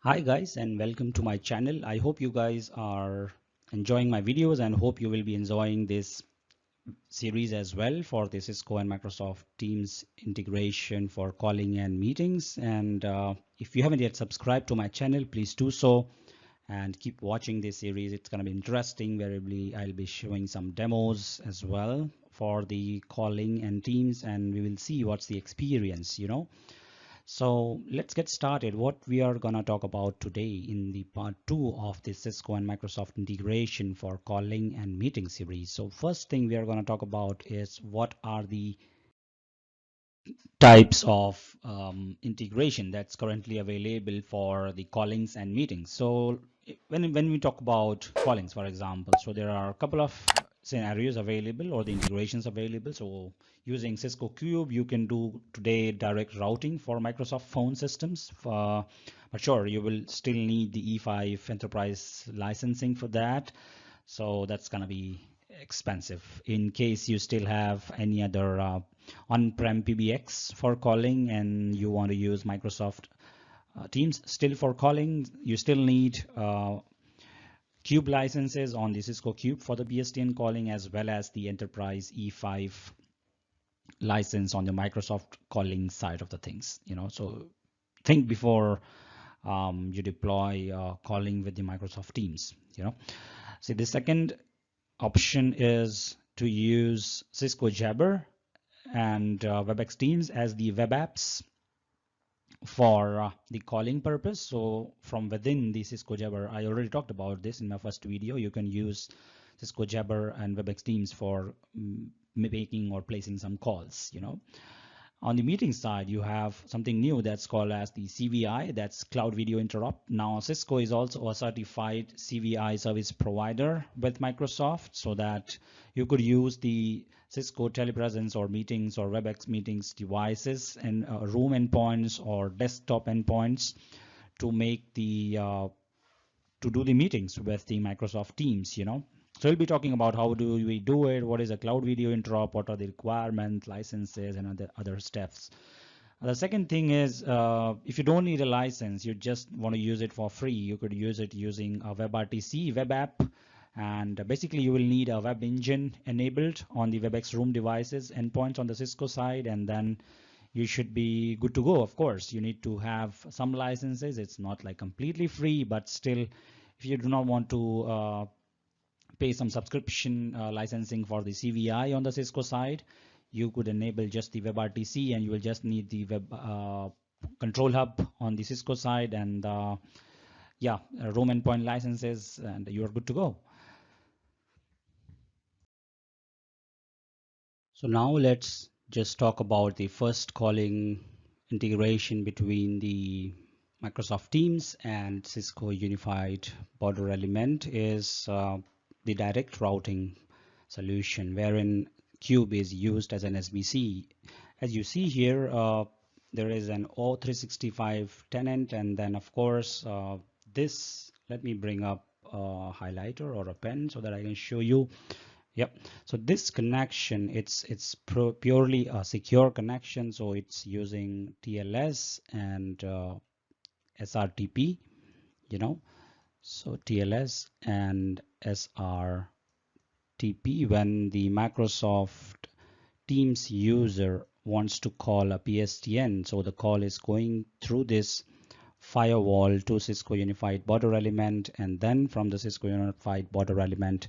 Hi guys, and welcome to my channel. I hope you guys are enjoying my videos and hope you will be enjoying this series as well for the Cisco and Microsoft Teams integration for calling and meetings. And if you haven't yet subscribed to my channel, please do so and keep watching this series. It's going to be interesting. Variably, I'll be showing some demos as well for the calling and Teams, and we will see what's the experience. So let's get started. What we are going to talk about today in the part 2 of the Cisco and Microsoft integration for calling and meeting series. So first thing we are going to talk about is what are the types of integration that's currently available for the callings and meetings. So when we talk about callings, for example, so there are a couple of scenarios available or the integrations available. So using Cisco Cube, you can do today direct routing for Microsoft phone systems. But sure, you will still need the E5 enterprise licensing for that. So that's going to be expensive. In case you still have any other on-prem PBX for calling and you want to use Microsoft Teams still for calling, you still need Cube licenses on the Cisco Cube for the PSTN calling, as well as the enterprise E5 license on the Microsoft calling side of the things. So think before you deploy calling with the Microsoft Teams. So the second option is to use Cisco Jabber and Webex Teams as the web apps for the calling purpose. So from within the Cisco Jabber, I already talked about this in my first video. You can use Cisco Jabber and Webex Teams for making or placing some calls. On the meeting side, you have something new that's called as the CVI, that's Cloud Video Interop. Now, Cisco is also a certified CVI service provider with Microsoft, so that you could use the Cisco telepresence or meetings or Webex meetings devices and room endpoints or desktop endpoints to make the to do the meetings with the Microsoft Teams. So we'll be talking about how do we do it, what is a cloud video interop, what are the requirements, licenses, and other steps. The second thing is if you don't need a license, you just want to use it for free, you could use it using a WebRTC web app. And basically you will need a web engine enabled on the Webex room devices endpoints on the Cisco side, and then you should be good to go. Of course, you need to have some licenses. It's not like completely free, but still, if you do not want to pay some subscription licensing for the CVI on the Cisco side, you could enable just the WebRTC, and you will just need the web control hub on the Cisco side, and room endpoint licenses, and you are good to go. So now let's just talk about the first calling integration between the Microsoft Teams and Cisco Unified Border Element is the direct routing solution, wherein Cube is used as an SBC. As you see here, there is an O365 tenant, and then of course this, let me bring up a highlighter or a pen so that I can show you. Yep. So this connection, it's purely a secure connection. So it's using TLS and SRTP, So TLS and SRTP, when the Microsoft Teams user wants to call a PSTN, so the call is going through this firewall to Cisco Unified Border Element, and then from the Cisco Unified Border Element,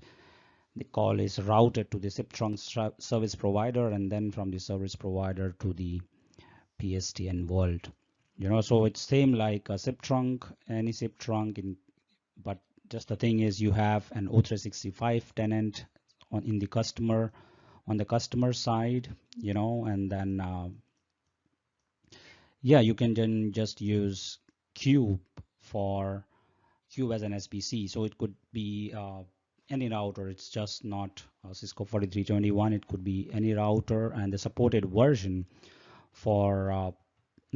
the call is routed to the SIP trunk service provider, and then from the service provider to the PSTN world. So it's same like a SIP trunk, any SIP trunk, but just the thing is you have an O365 tenant on the customer side, and then you can then just use Cube as an SBC. So it could be any router. It's just not Cisco 4321. It could be any router, and the supported version for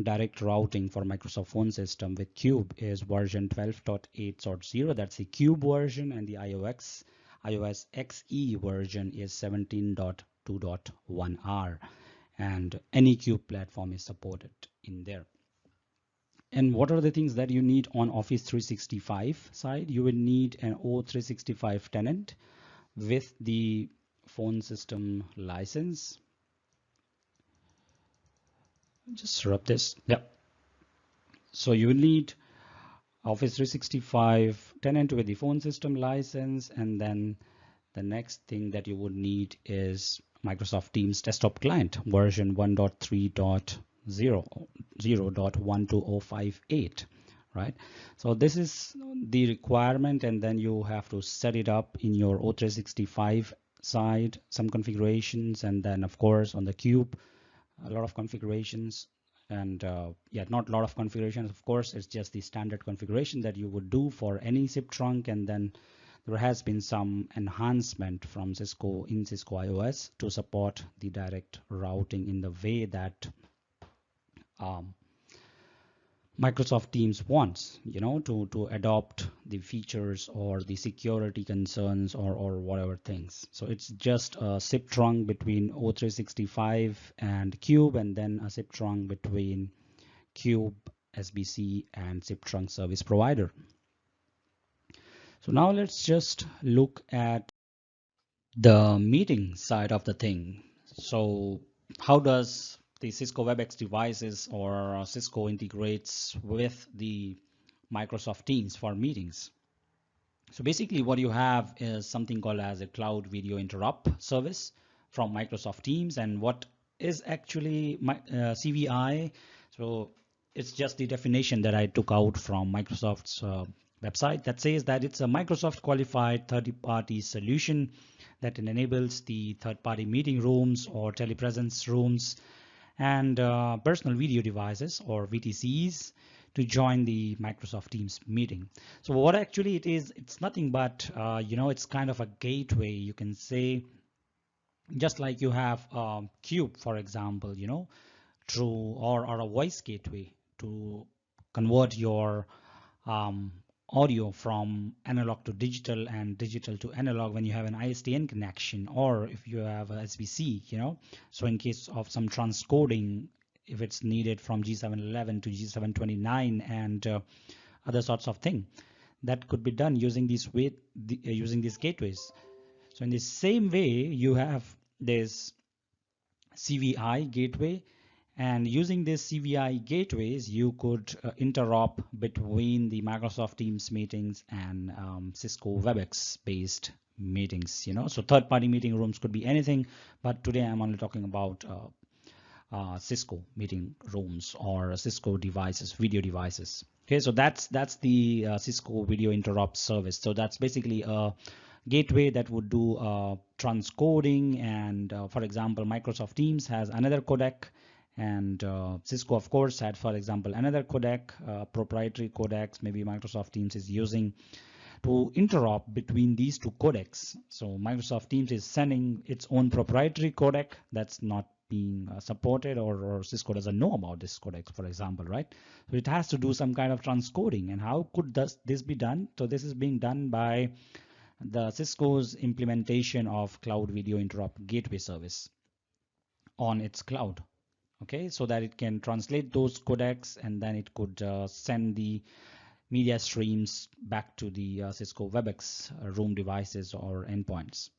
direct routing for Microsoft phone system with Cube is version 12.8.0. That's the Cube version, and the iOS XE version is 17.2.1R, and any Cube platform is supported in there. And what are the things that you need on Office 365 side? You will need an O365 tenant with the phone system license. Just rub this. Yep. So you will need Office 365 tenant with the phone system license, and then the next thing that you would need is Microsoft Teams desktop client version 1.3.0.12058, right? So this is the requirement, and then you have to set it up in your O365 side, some configurations, and then of course on the Cube, a lot of configurations. And yeah, not a lot of configurations, of course, it's just the standard configuration that you would do for any zip trunk. And then there has been some enhancement from Cisco in Cisco iOS to support the direct routing in the way that Microsoft Teams wants, to adopt the features or the security concerns or whatever things. So it's just a zip trunk between O365 and Cube, and then a zip trunk between Cube, SBC, and zip trunk service provider. So now let's just look at the meeting side of the thing. So how does the Cisco Webex devices or Cisco integrates with the Microsoft Teams for meetings? So basically what you have is something called as a cloud video interop service from Microsoft Teams. And what is actually CVI? So it's just the definition that I took out from Microsoft's website that says that it's a Microsoft qualified third-party solution that enables the third-party meeting rooms or telepresence rooms and personal video devices or VTCs to join the Microsoft Teams meeting. So what actually it is, it's nothing but, it's kind of a gateway, you can say, just like you have Cube, for example, through or a voice gateway to convert your audio from analog to digital and digital to analog when you have an ISDN connection, or if you have a SBC, so in case of some transcoding, if it's needed from G711 to G729 and other sorts of thing, that could be done using using these gateways. So in the same way, you have this CVI gateway, and using these CVI gateways, you could interop between the Microsoft Teams meetings and Cisco Webex based meetings, So third-party meeting rooms could be anything, but today I'm only talking about Cisco meeting rooms or Cisco devices, video devices. Okay, so that's the Cisco video interop service. So that's basically a gateway that would do transcoding, and for example, Microsoft Teams has another codec, and Cisco, of course, had, for example, another codec, proprietary codecs maybe Microsoft Teams is using to interop between these two codecs. So Microsoft Teams is sending its own proprietary codec that's not being supported, or Cisco doesn't know about this codec, for example, right? So it has to do some kind of transcoding. And how could this be done? So this is being done by the Cisco's implementation of Cloud Video Interop Gateway service on its cloud. Okay, so that it can translate those codecs, and then it could send the media streams back to the Cisco Webex room devices or endpoints.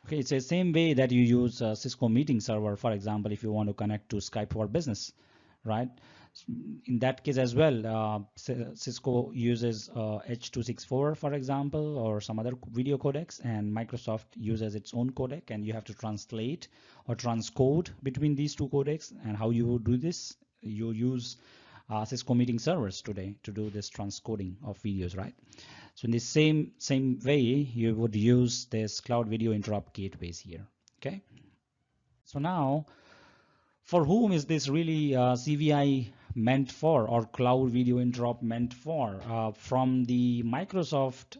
Okay, it's the same way that you use Cisco meeting server, for example, if you want to connect to Skype for Business, right? In that case as well, Cisco uses H.264, for example, or some other video codecs, and Microsoft uses its own codec, and you have to translate or transcode between these two codecs. And how you do this? You use Cisco meeting servers today to do this transcoding of videos, right? So in the same way, you would use this cloud video interop gateways here. Okay. So now, for whom is this really CVI meant for, or cloud video interop meant for? From the Microsoft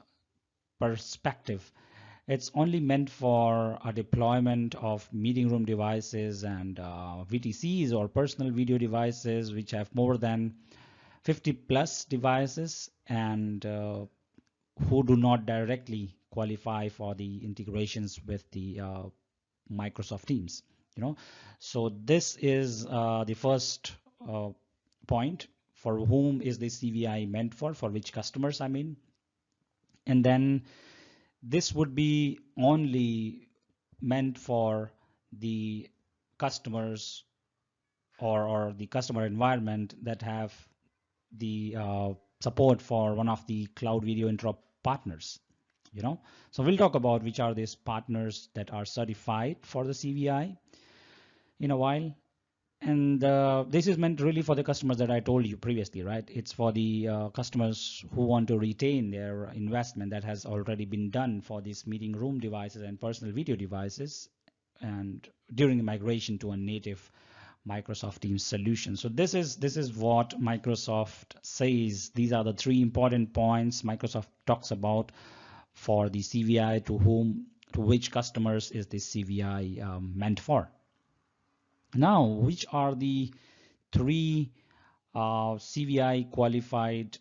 perspective, it's only meant for a deployment of meeting room devices and VTCs or personal video devices which have more than 50 plus devices and who do not directly qualify for the integrations with the Microsoft Teams. So this is the first point for whom is this CVI meant for which customers, I mean. And then this would be only meant for the customers or the customer environment that have the support for one of the cloud video interop partners. So we'll talk about which are these partners that are certified for the CVI in a while. And this is meant really for the customers that I told you previously, right? It's for the customers who want to retain their investment that has already been done for these meeting room devices and personal video devices, and during the migration to a native Microsoft Teams solution. So this is what Microsoft says. These are the 3 important points Microsoft talks about for the CVI, to which customers is this CVI meant for. Now, which are the 3 CVI qualified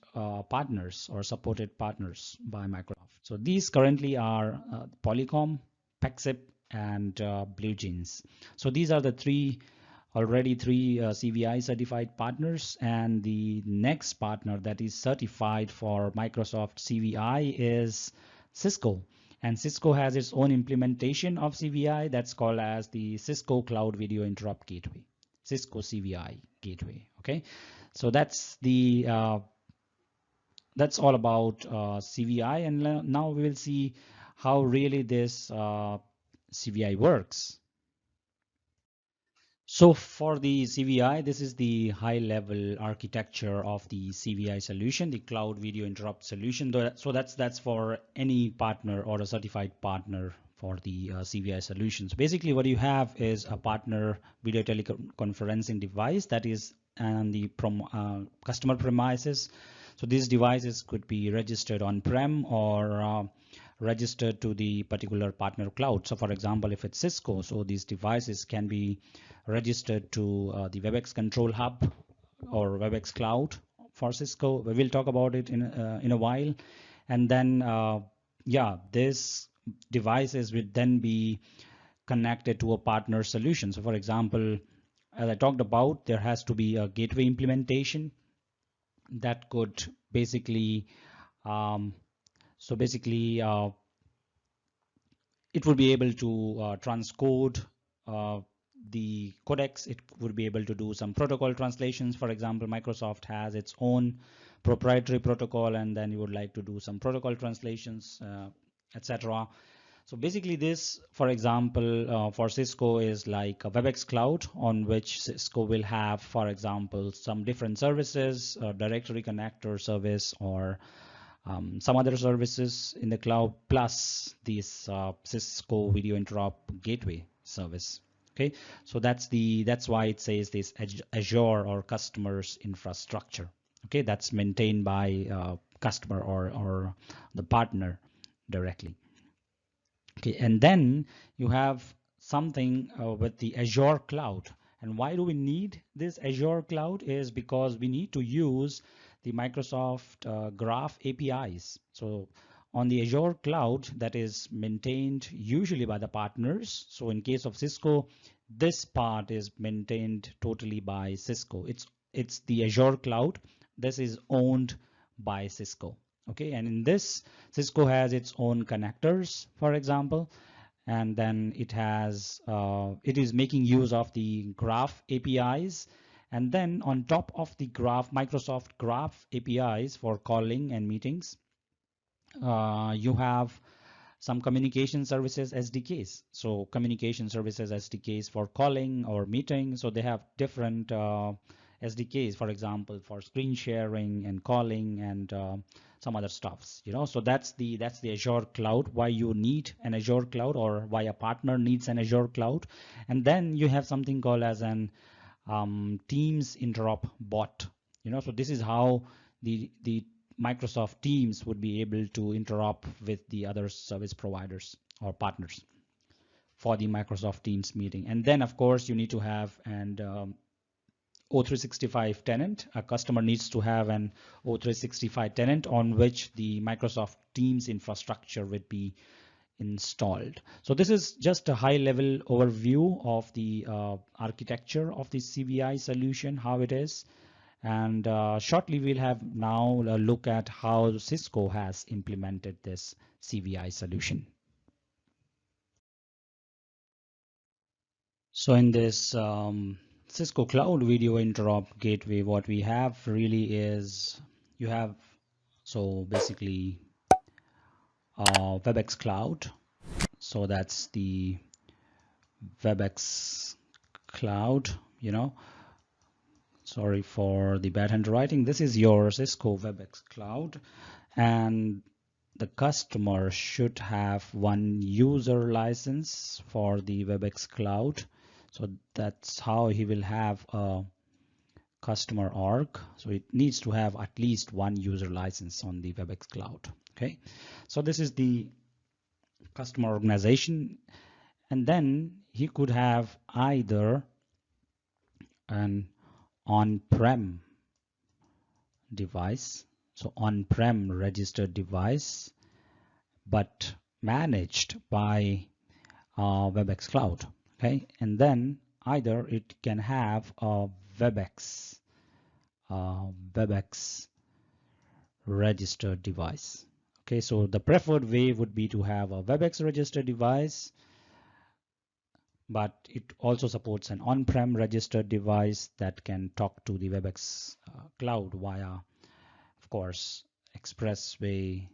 partners or supported partners by Microsoft? So these currently are Polycom, Pexip, and BlueJeans. So these are the already three CVI certified partners, and the next partner that is certified for Microsoft CVI is Cisco. And Cisco has its own implementation of CVI that's called as the Cisco Cloud Video Interop Gateway, Cisco CVI Gateway. Okay, so that's all about CVI, and now we will see how really this CVI works. So for the CVI, this is the high-level architecture of the CVI solution, the Cloud Video Interop solution. So that's for any partner or a certified partner for the CVI solutions. Basically, what you have is a partner video teleconferencing device that is on the customer premises. So these devices could be registered on-prem or registered to the particular partner cloud. So for example, if it's Cisco, so these devices can be registered to the Webex Control Hub or Webex Cloud for Cisco. We will talk about it in a while. And then, this devices will then be connected to a partner solution. So for example, as I talked about, there has to be a gateway implementation that could basically, it would be able to transcode the codecs. It would be able to do some protocol translations. For example, Microsoft has its own proprietary protocol, and then you would like to do some protocol translations, etc. So basically this, for example, for Cisco is like a Webex Cloud on which Cisco will have, for example, some different services, directory connector service, or some other services in the cloud, plus this Cisco Video Interop Gateway service. Okay, so that's why it says this Azure or customers infrastructure. Okay, that's maintained by customer or the partner directly. Okay, and then you have something with the Azure cloud. And why do we need this Azure cloud? Is because we need to use the Microsoft Graph APIs. So on the Azure cloud, that is maintained usually by the partners. So in case of Cisco, this part is maintained totally by Cisco. It's the Azure cloud. This is owned by Cisco. Okay, and in this, Cisco has its own connectors, for example, and then it is making use of the Graph APIs. And then on top of the Microsoft Graph APIs for calling and meetings, you have some communication services SDKs. So communication services SDKs for calling or meeting. So they have different SDKs, for example, for screen sharing and calling and some other stuffs. So that's the Azure cloud. Why you need an Azure cloud, or why a partner needs an Azure cloud. And then you have something called as an Teams Interop bot. So this is how the Microsoft Teams would be able to interop with the other service providers or partners for the Microsoft Teams meeting. And then, of course, you need to have an O365 tenant. A customer needs to have an O365 tenant on which the Microsoft Teams infrastructure would be installed. So this is just a high-level overview of the architecture of the CVI solution, how it is. And shortly we'll have now a look at how Cisco has implemented this CVI solution. So in this Cisco Cloud Video Interop Gateway, what we have really is you have, so basically Webex Cloud. So that's the Webex Cloud, sorry for the bad handwriting. This is your Cisco Webex Cloud, and the customer should have one user license for the Webex Cloud. So that's how he will have a customer org. So it needs to have at least one user license on the Webex Cloud. Okay, so this is the customer organization, and then he could have either an on-prem device, so on-prem registered device, but managed by Webex Cloud. Okay, and then either it can have a Webex registered device. Okay, so the preferred way would be to have a Webex registered device, but it also supports an on-prem registered device that can talk to the Webex cloud via, of course, Expressway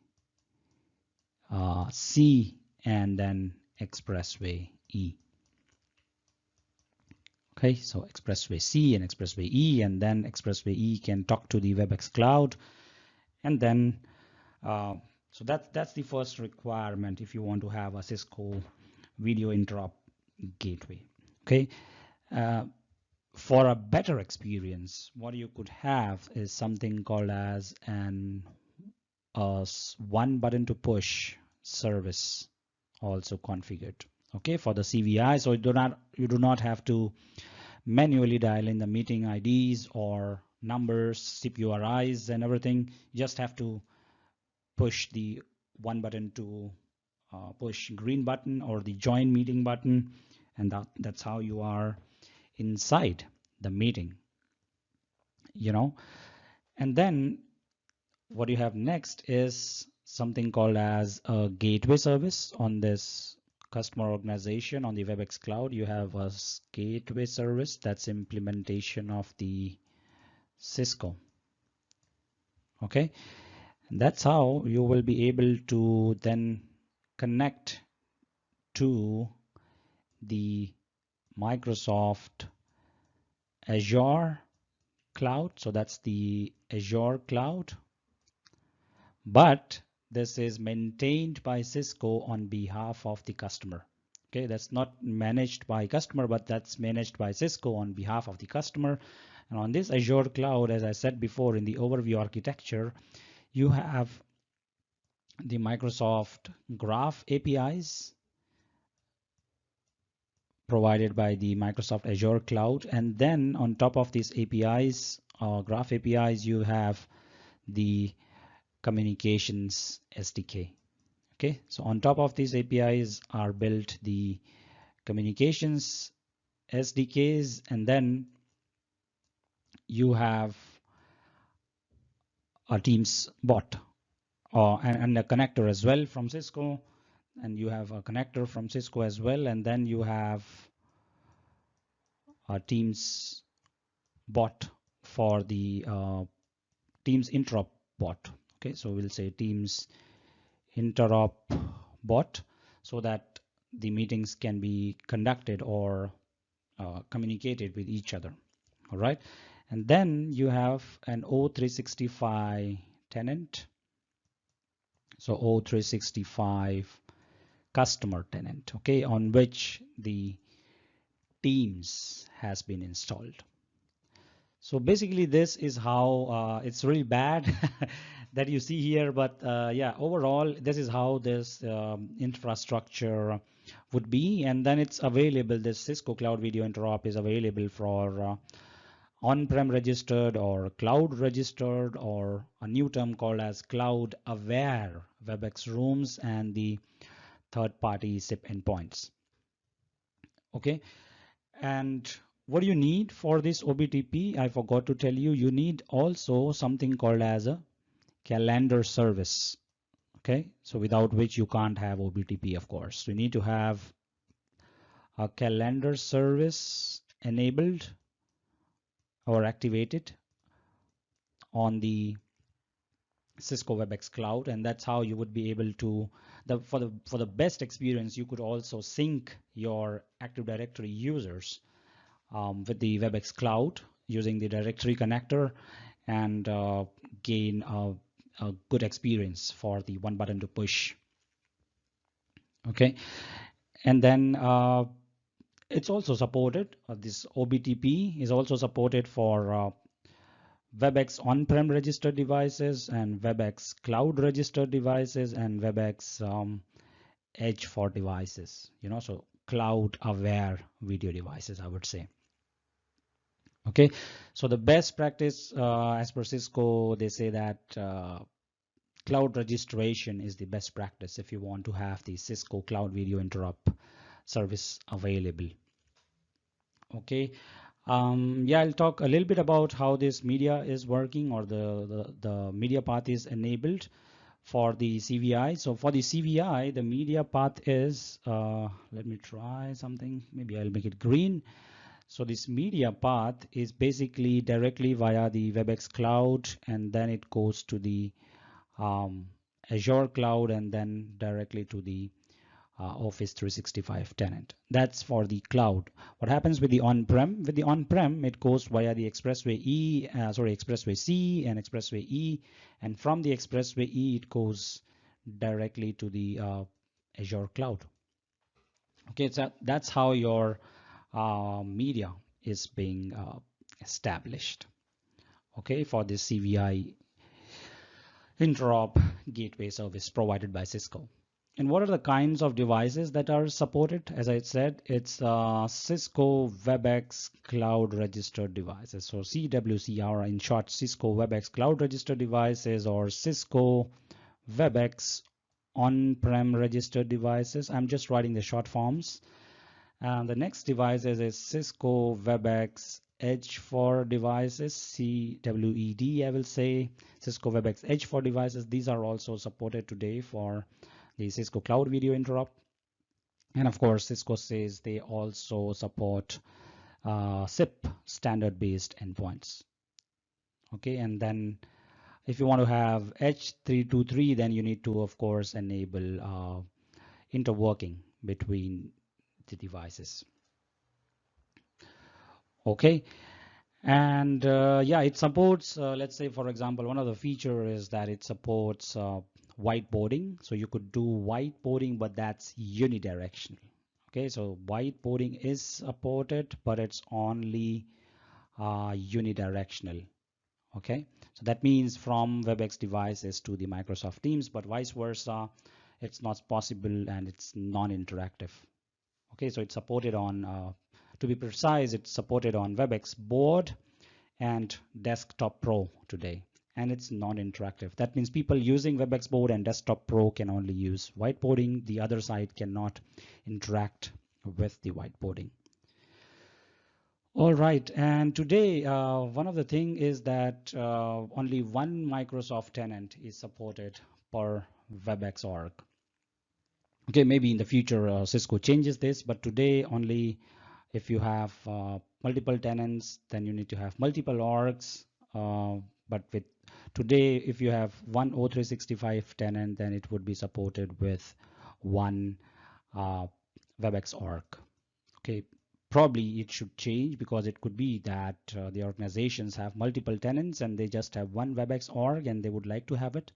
C and then Expressway E. Okay, so Expressway C and Expressway E, and then Expressway E can talk to the Webex cloud, and then so that's the first requirement if you want to have a Cisco video interop gateway. Okay, for a better experience, what you could have is something called as an one button to push service also configured. Okay, for the CVI, so you do not have to manually dial in the meeting IDs or numbers, CPURIs, and everything. You just have to push the one button to push green button or the join meeting button, and that's how you are inside the meeting, and then what you have next is something called as a gateway service. On this customer organization on the Webex cloud, you have a gateway service that's implementation of the Cisco. Okay, and that's how you will be able to then connect to the Microsoft Azure cloud. So that's the Azure cloud, but this is maintained by Cisco on behalf of the customer. Okay, that's not managed by customer, but that's managed by Cisco on behalf of the customer. And on this Azure cloud, as I said before in the overview architecture, you have the Microsoft Graph APIs provided by the Microsoft Azure cloud, and then on top of these APIs, Graph APIs, you have the communications SDK. Okay, so on top of these APIs are built the communications SDKs, and then you have a Teams bot and a connector as well from Cisco, and you have a connector from Cisco as well, and then you have a Teams bot for the Teams Interop bot. Okay, so we'll say Teams Interop bot, so that the meetings can be conducted or communicated with each other. All right, and then you have an O365 tenant. So O365 customer tenant, okay, on which the Teams has been installed. So basically this is how it's really bad that you see here, but yeah, overall this is how this infrastructure would be, and then it's available. This Cisco Cloud Video Interop is available for on-prem registered or cloud registered, or a new term called as cloud aware Webex rooms and the third-party SIP endpoints. Okay, and what do you need for this OBTP? I forgot to tell you, you need also something called as a calendar service. Okay, so without which you can't have OBTP, of course. So you need to have a calendar service enabled or activated on the Cisco Webex Cloud, and that's how you would be able to, for the best experience, you could also sync your Active Directory users with the Webex Cloud using the directory connector, and gain a good experience for the one button to push. Okay, and then it's also supported, this OBTP is also supported for Webex on-prem registered devices and Webex cloud registered devices and Webex Edge for devices, so cloud aware video devices, I would say. Okay, so the best practice as per Cisco, they say that cloud registration is the best practice if you want to have the Cisco Cloud Video Interop service available. Okay, yeah, I'll talk a little bit about how this media is working, or the media path is enabled for the CVI. So for the CVI, the media path is, let me try something, maybe I'll make it green. So this media path is basically directly via the Webex Cloud, and then it goes to the Azure Cloud, and then directly to the Office 365 tenant. That's for the cloud. What happens with the on-prem? With the on-prem, it goes via the Expressway C and Expressway E, and from the Expressway E, it goes directly to the Azure Cloud. Okay, so that's how your media is being established. Okay, for this CVI Interop gateway service provided by Cisco. And what are the kinds of devices that are supported? As I said, it's Cisco Webex Cloud Registered Devices. So CWCR, in short, Cisco Webex Cloud Registered Devices, or Cisco Webex On-Prem Registered Devices. I'm just writing the short forms. And the next devices is Cisco Webex Edge for devices, CWED, I will say. Cisco Webex Edge for devices. These are also supported today for the Cisco Cloud Video Interop. And of course, Cisco says they also support SIP standard-based endpoints. Okay, and then if you want to have H323, then you need to, of course, enable interworking between the devices. Okay, and yeah, it supports, let's say, for example, one of the features is that it supports whiteboarding. So you could do whiteboarding, but that's unidirectional. Okay, so whiteboarding is supported, but it's only unidirectional. Okay, so that means from Webex devices to the Microsoft Teams, but vice versa, it's not possible, and it's non-interactive. Okay, so it's supported on, to be precise, it's supported on Webex Board and Desktop Pro today, and it's non-interactive. That means people using Webex Board and Desktop Pro can only use whiteboarding. The other side cannot interact with the whiteboarding. All right, and today one of the thing is that only one Microsoft tenant is supported per Webex org. Okay, maybe in the future Cisco changes this, but today only if you have multiple tenants, then you need to have multiple orgs. But with today, if you have one O365 tenant, then it would be supported with one Webex org. Okay, probably it should change, because it could be that the organizations have multiple tenants and they just have one Webex org and they would like to have it.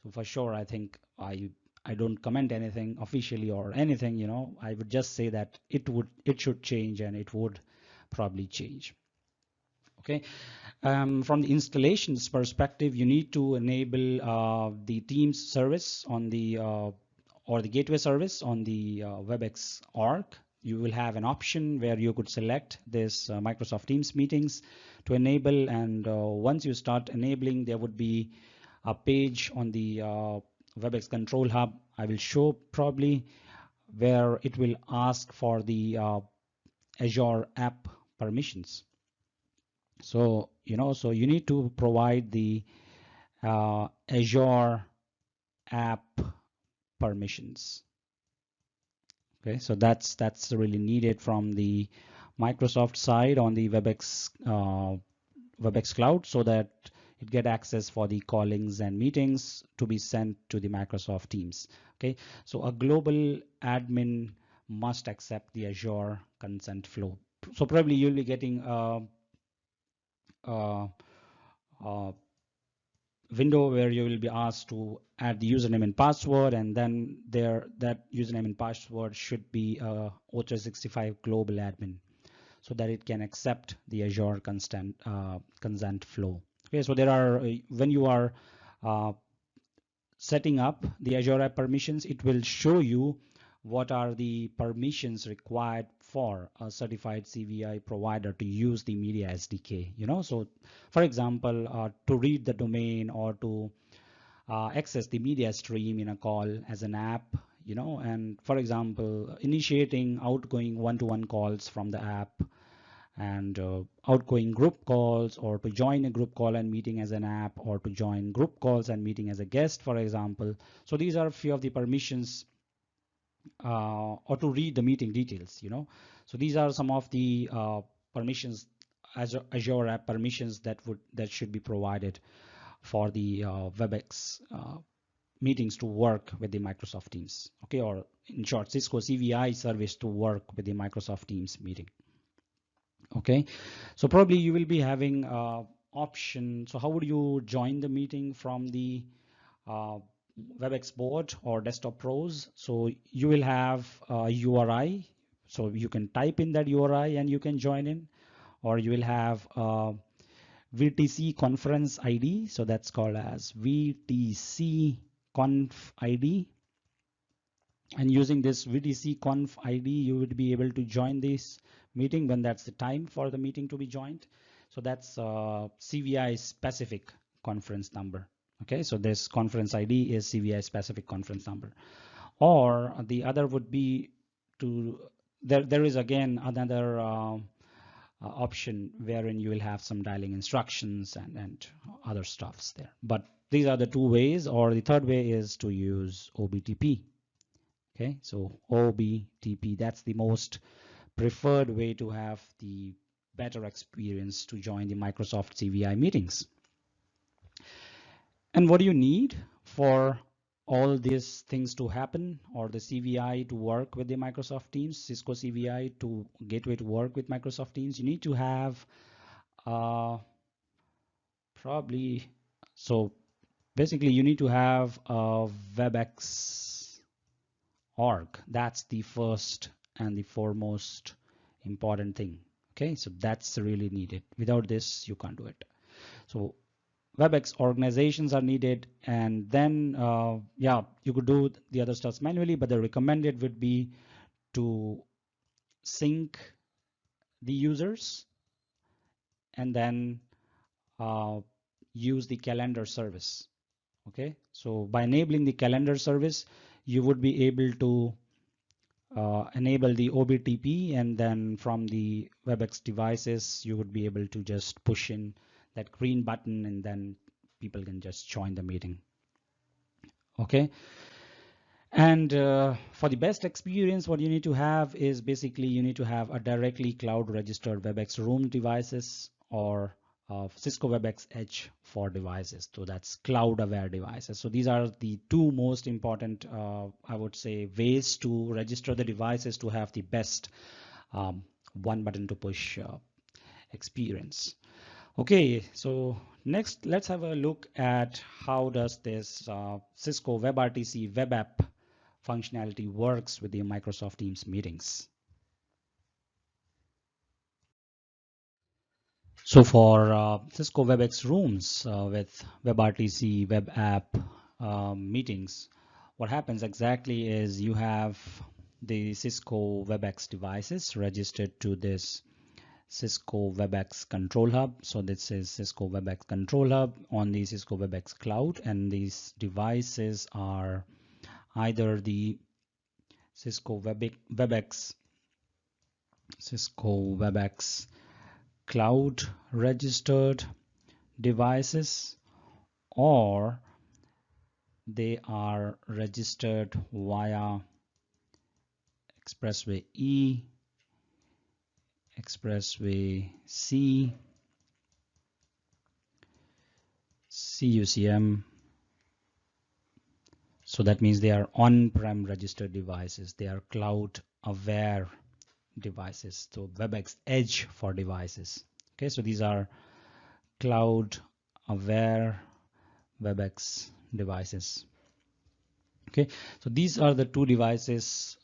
So for sure, I think I don't comment anything officially or anything, I would just say that it should change, and it would probably change. Okay, from the installations perspective, you need to enable the Teams service on the or the gateway service on the Webex org. You will have an option where you could select this Microsoft Teams meetings to enable, and once you start enabling, there would be a page on the Webex Control Hub. I will show probably, where it will ask for the Azure app permissions. So so you need to provide the Azure app permissions. Okay, so that's really needed from the Microsoft side on the Webex cloud, so that it get access for the callings and meetings to be sent to the Microsoft Teams. Okay, so a global admin must accept the Azure consent flow. So probably you'll be getting a window where you will be asked to add the username and password, and then that username and password should be a O365 global admin, so that it can accept the Azure consent flow. Okay, so there are when you are setting up the Azure app permissions, it will show you what are the permissions required for a certified CVI provider to use the media SDK. So for example, to read the domain or to access the media stream in a call as an app, and for example, initiating outgoing one-to-one calls from the app, and outgoing group calls, or to join a group call and meeting as an app, or to join group calls and meeting as a guest, for example. So these are a few of the permissions, or to read the meeting details. So these are some of the permissions, Azure app permissions that should be provided for the Webex meetings to work with the Microsoft Teams. Okay, or in short, Cisco CVI service to work with the Microsoft Teams meeting. Okay, so probably you will be having option. So how would you join the meeting from the Webex board or desktop pros? So you will have a URI, so you can type in that URI and you can join in, or you will have VTC conference ID, so that's called as VTC conf ID, and using this VTC conf ID you would be able to join this meeting when that's the time for the meeting to be joined. So that's CVI specific conference number. Okay, so this conference ID is CVI specific conference number. Or the other would be to there is again another option wherein you will have some dialing instructions and other stuffs there. But these are the two ways, or the third way is to use OBTP. Okay, so OBTP, that's the most preferred way to have the better experience to join the Microsoft CVI meetings. And what do you need for all these things to happen, or the CVI to work with the Microsoft Teams, Cisco CVI to gateway to work with Microsoft Teams? You need to have probably, so basically you need to have a Webex org. That's the first and the foremost important thing. Okay, so that's really needed. Without this, you can't do it. So Webex organizations are needed, and then yeah, you could do the other stuff manually, but the recommended would be to sync the users and then use the calendar service. Okay, so by enabling the calendar service, you would be able to enable the OBTP, and then from the Webex devices, you would be able to just push in that green button, and then people can just join the meeting. Okay. And for the best experience, what you need to have is basically you need to have a directly cloud registered Webex Room devices, or Cisco Webex Edge for devices. So that's cloud aware devices. So these are the two most important, I would say, ways to register the devices to have the best one button to push experience. Okay, so next let's have a look at how does this Cisco WebRTC web app functionality works with the Microsoft Teams meetings. So for Cisco WebEx rooms with WebRTC web app meetings, what happens exactly is you have the Cisco WebEx devices registered to this Cisco WebEx Control Hub. So this is Cisco WebEx Control Hub on the Cisco WebEx Cloud, and these devices are either the Cisco WebEx cloud registered devices, or they are registered via Expressway E, Expressway C, CUCM. So that means they are on-prem registered devices. They are cloud aware devices. So Webex Edge for devices. Okay, so these are cloud aware Webex devices. Okay, so these are the two devices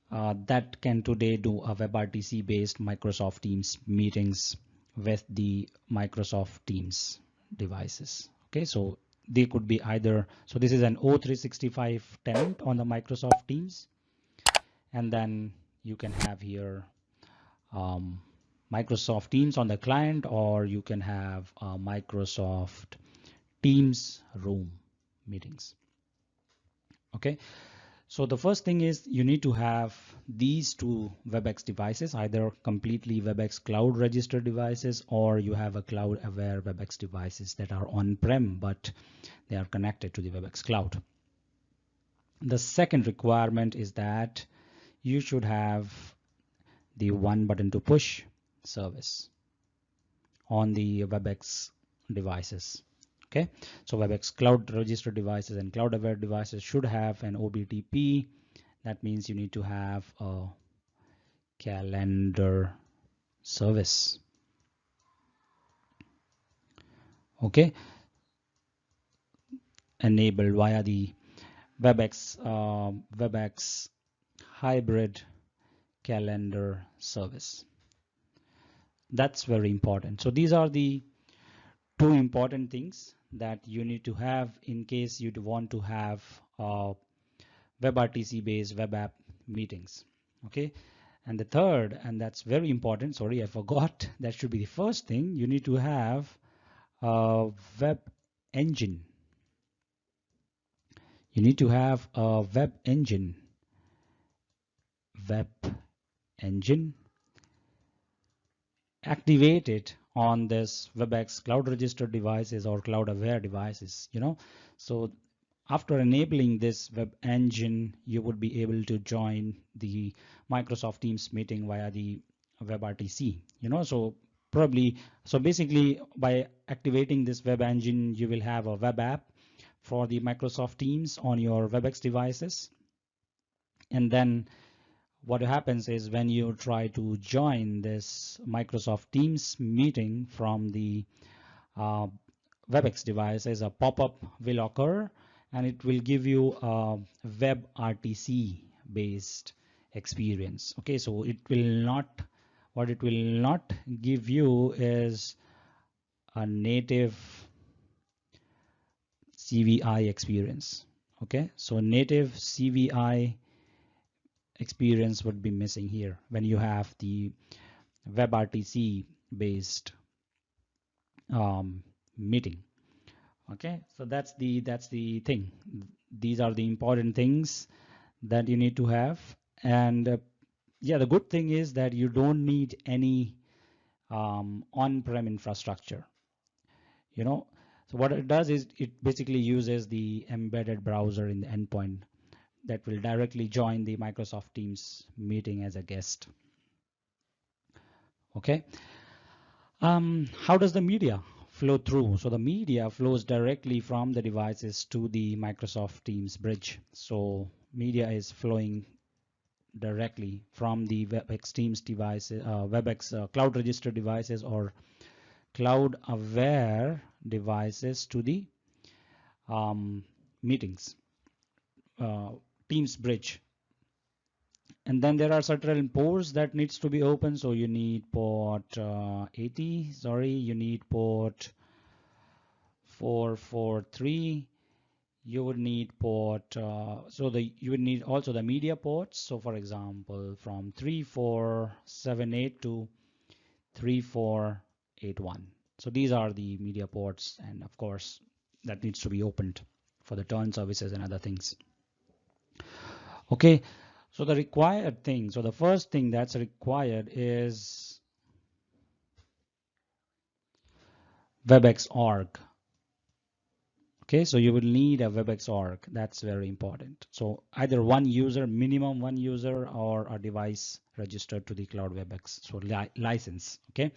that can today do a WebRTC based Microsoft Teams meetings with the Microsoft Teams devices. Okay, so they could be either, so this is an O365 tenant on the Microsoft Teams, and then you can have here Microsoft Teams on the client, or you can have Microsoft Teams room meetings. Okay, so the first thing is you need to have these two Webex devices, either completely Webex cloud registered devices, or you have a cloud aware Webex devices that are on-prem, but they are connected to the Webex cloud. The second requirement is that you should have the one button to push service on the Webex devices. Okay, so Webex cloud registered devices and cloud aware devices should have an OBTP. That means you need to have a calendar service. Okay, enabled via the Webex hybrid calendar service. That's very important. So these are the two important things that you need to have in case you want to have WebRTC based web app meetings. Okay, and the third, and that's very important, sorry I forgot, that should be the first thing, you need to have a web engine. You need to have a web engine activated on this Webex cloud registered devices or cloud aware devices, you know. So after enabling this web engine, you would be able to join the Microsoft Teams meeting via the WebRTC, you know. So probably, so basically by activating this web engine, you will have a web app for the Microsoft Teams on your Webex devices. And then what happens is when you try to join this Microsoft Teams meeting from the Webex devices, a pop-up will occur and it will give you a WebRTC based experience. Okay, so it will not, what it will not give you is a native CVI experience. Okay, so native CVI experience would be missing here when you have the WebRTC based meeting. Okay, so that's the thing. These are the important things that you need to have. And yeah, the good thing is that you don't need any on-prem infrastructure, you know. So what it does is it basically uses the embedded browser in the endpoint that will directly join the Microsoft Teams meeting as a guest. Okay, how does the media flow through? So the media flows directly from the devices to the Microsoft Teams bridge. So media is flowing directly from the Webex Teams devices, Webex cloud registered devices or cloud aware devices to the meetings, Teams bridge. And then there are certain ports that needs to be open. So you need port 80, sorry, you need port 443. You would need port, you would need also the media ports. So for example, from 3478 to 3481. So these are the media ports, and of course that needs to be opened for the turn services and other things. Okay, so the required thing, so the first thing that's required is Webex org. Okay, so you will need a Webex org. That's very important. So either one user, minimum one user, or a device registered to the cloud Webex. So license. Okay.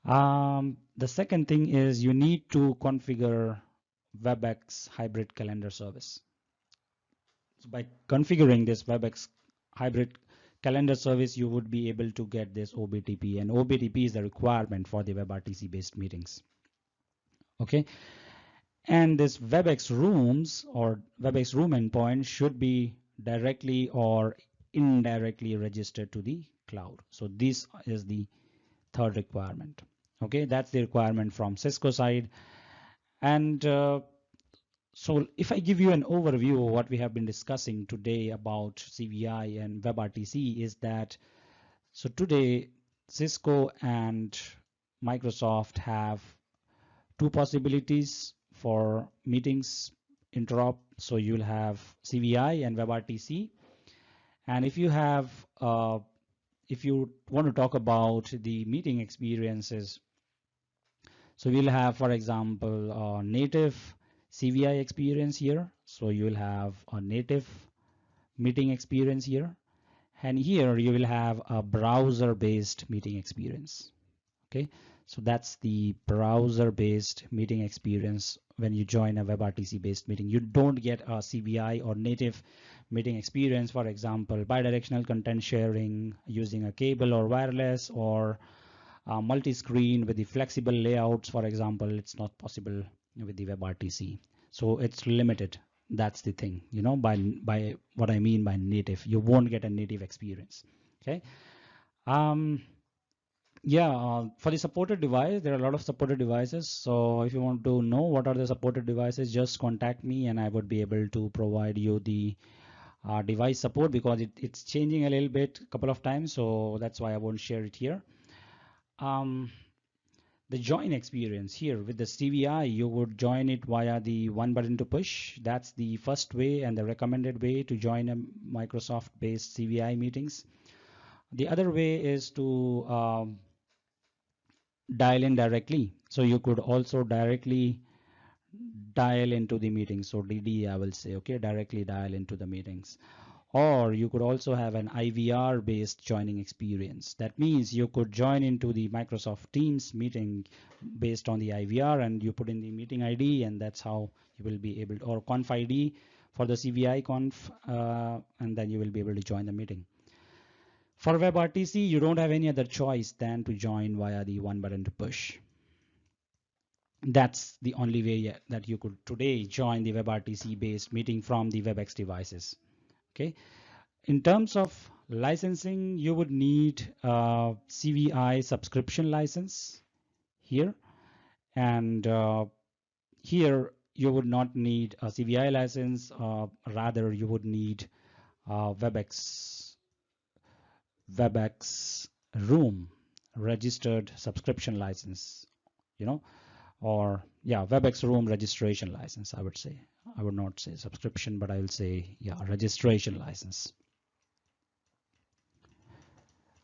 The second thing is you need to configure Webex hybrid calendar service. So by configuring this Webex hybrid calendar service, you would be able to get this OBTP, and OBTP is the requirement for the WebRTC based meetings. Okay. And this Webex rooms or Webex room endpoint should be directly or indirectly registered to the cloud. So this is the third requirement. Okay, that's the requirement from Cisco side. And so if I give you an overview of what we have been discussing today about CVI and WebRTC is that, so today Cisco and Microsoft have two possibilities for meetings interop. So you'll have CVI and WebRTC. And if you have, if you want to talk about the meeting experiences, so we'll have, for example, a native CVI experience here. So you'll have a native meeting experience here. And here you will have a browser-based meeting experience. Okay, so that's the browser-based meeting experience when you join a WebRTC-based meeting. You don't get a CVI or native meeting experience, for example, bidirectional content sharing using a cable or wireless, or multi-screen with the flexible layouts, for example. It's not possible with the WebRTC. So it's limited. That's the thing, you know, by what I mean by native. You won't get a native experience. Okay. For the supported device, there are a lot of supported devices. So if you want to know what are the supported devices, just contact me and I would be able to provide you the device support, because it's changing a little bit a couple of times. So that's why I won't share it here. The join experience here with the CVI, you would join it via the one button to push. That's the first way and the recommended way to join a Microsoft based CVI meetings. The other way is to dial in directly. So you could also directly dial into the meeting. So DD, I will say, okay, directly dial into the meetings. Or you could also have an IVR based joining experience. That means you could join into the Microsoft Teams meeting based on the IVR, and you put in the meeting ID, and that's how you will be able to, or conf ID for the CVI conf, and then you will be able to join the meeting. For WebRTC, you don't have any other choice than to join via the one button to push. That's the only way that you could today join the WebRTC based meeting from the Webex devices. Okay. In terms of licensing, you would need a CVI subscription license here, and here you would not need a CVI license. Rather, you would need a Webex room registered subscription license, you know, or yeah, Webex room registration license, I would say. I would not say subscription, but I will say, yeah, registration license.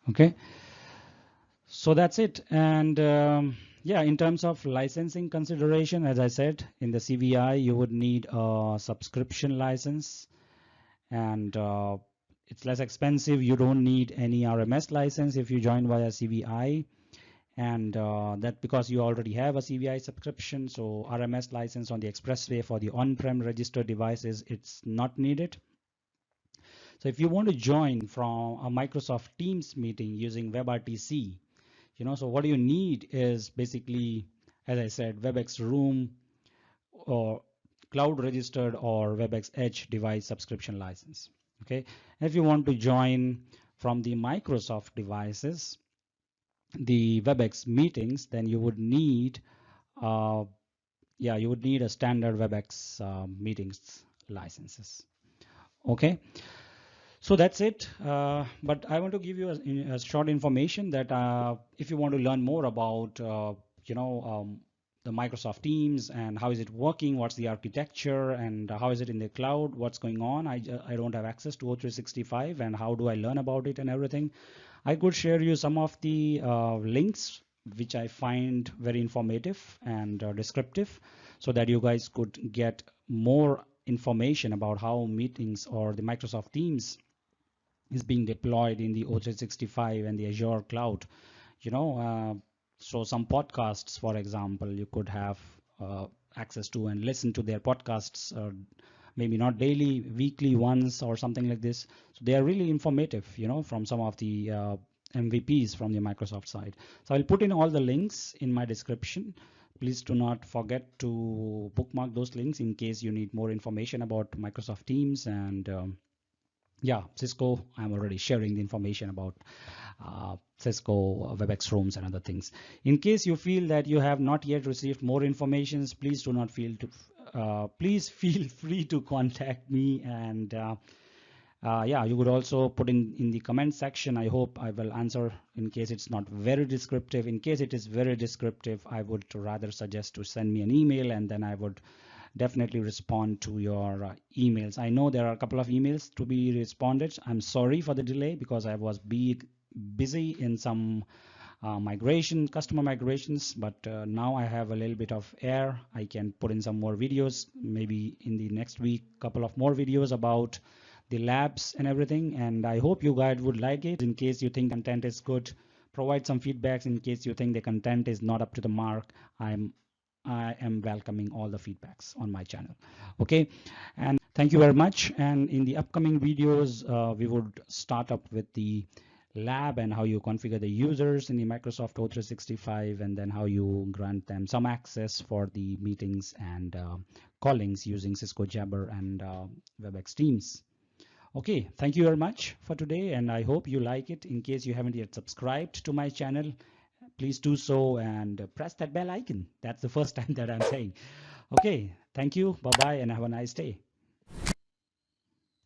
Okay, so that's it. And yeah, in terms of licensing consideration, as I said, in the CVI, you would need a subscription license, and it's less expensive. You don't need any RMS license if you join via CVI, and that because you already have a CVI subscription. So RMS license on the expressway for the on-prem registered devices, it's not needed. So if you want to join from a Microsoft Teams meeting using WebRTC, you know, so what you need is basically, as I said, Webex room or cloud registered or Webex Edge device subscription license. Okay, and if you want to join from the Microsoft devices, the Webex meetings, then you would need, you would need a standard Webex meetings licenses. Okay. So that's it. But I want to give you a short information that if you want to learn more about, the Microsoft Teams and how is it working, what's the architecture, and how is it in the cloud, what's going on. I don't have access to O365, and how do I learn about it and everything. I could share you some of the links which I find very informative and descriptive, so that you guys could get more information about how meetings or the Microsoft Teams is being deployed in the O365 and the Azure cloud. So some podcasts, for example, you could have access to and listen to their podcasts, maybe not daily, weekly once or something like this. So they are really informative, from some of the MVPs from the Microsoft side. So I'll put in all the links in my description. Please do not forget to bookmark those links in case you need more information about Microsoft Teams. And yeah, Cisco, I'm already sharing the information about Cisco Webex rooms and other things. In case you feel that you have not yet received more information, please do not feel to please feel free to contact me. And yeah, you could also put in the comment section. I hope I will answer in case it's not very descriptive. In case it is very descriptive, I would rather suggest to send me an email, and then I would definitely respond to your emails. I know there are a couple of emails to be responded. I'm sorry for the delay because I was busy in some customer migrations, but now I have a little bit of air. I can put in some more videos, maybe in the next week, couple of more videos about the labs and everything. And I hope you guys would like it. In case you think content is good, provide some feedbacks. In case you think the content is not up to the mark, I am welcoming all the feedbacks on my channel. Okay, and thank you very much. And in the upcoming videos, we would start up with the lab and how you configure the users in the Microsoft O365, and then how you grant them some access for the meetings and callings using Cisco Jabber and Webex Teams. Okay, thank you very much for today, and I hope you like it. In case you haven't yet subscribed to my channel, please do so and press that bell icon. That's the first time that I'm saying. Okay, thank you, bye-bye, and have a nice day.